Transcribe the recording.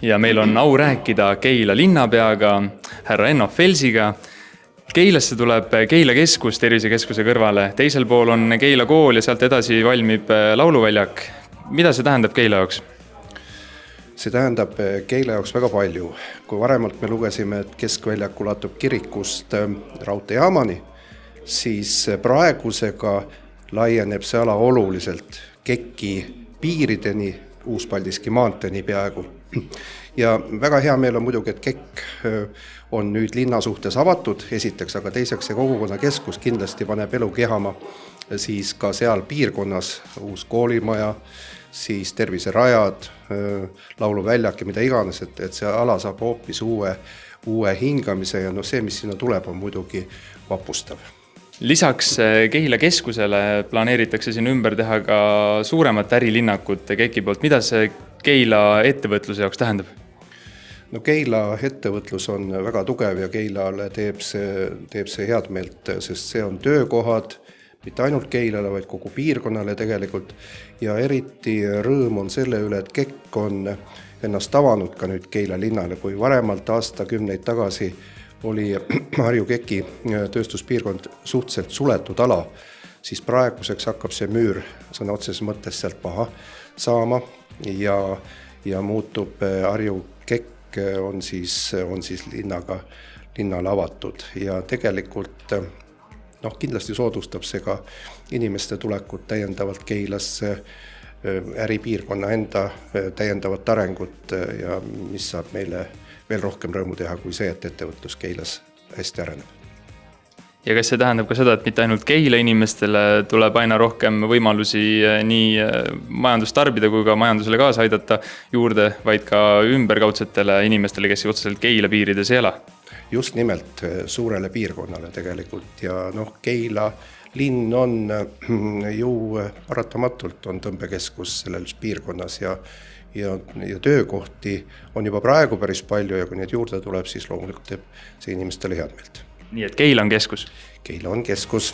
ja meil on au rääkida Keila linnapeaga, härra Enno Felsiga. Keilasse tuleb Keila keskus tervisekeskuse kõrvale. Teisel pool on Keila kool ja sealt edasi valmib lauluväljak. Mida see tähendab Keila jaoks? See tähendab Keila jaoks väga palju. Kui varemalt me lugesime, et keskväljak ulatub kirikust raudteejaamani, siis praegusega laieneb see ala oluliselt KEK-i piirideni, Uuspaldiski maanteeni peaaegu. Ja väga hea meel on muidugi, et KEK on nüüd linna suhtes avatud, esiteks, aga teiseks see kogukonnakeskus kindlasti paneb elu kehama siis ka seal piirkonnas, uus koolimaja, siis terviserajad, lauluväljak ja mida iganes, et see ala saab hoopis uue hingamise ja see, mis sinna tuleb, on muidugi vapustav. Lisaks Keila keskusele planeeritakse siin ümber teha ka suuremat ärilinnakut KEK-i poolt. Mida see Keila ettevõtluse jaoks tähendab? No Keila ettevõtlus on väga tugev ja Keilale teeb see head meelt, sest see on töökohad, mitte ainult Keilale, vaid kogu piirkonnale tegelikult. Ja eriti rõõm on selle üle, et KEK on ennast avanud ka nüüd Keila linnale, kui varemalt aastakümneid tagasi oli Harju KEK-i tööstuspiirkond suhteliselt suletud ala, siis praeguseks hakkab see müür sõna otseses mõttes sealt maha saama ja muutub Harju KEK on siis linnale avatud ja tegelikult kindlasti soodustab see ka inimeste tulekut täiendavalt Keilasse, äripiirkonna enda täiendavat arengut ja mis saab meile veel rohkem rõõmu teha kui see, et ettevõtlus Keilas hästi areneb. Ja kas see tähendab ka seda, et mitte ainult Keila inimestele tuleb aina rohkem võimalusi nii majandust tarbida kui ka majandusele kaasa aidata juurde, vaid ka ümberkaudsetele inimestele, kes otseselt Keila piirides ei ela? Just nimelt suurele piirkonnale tegelikult ja Keila linn on ju paratamatult on tõmbekeskus selles piirkonnas ja töökohti on juba praegu päris palju ja kui need juurde tuleb, siis loomulikult teeb see inimestele head meelt. Nii et Keila on keskus? Keila on keskus.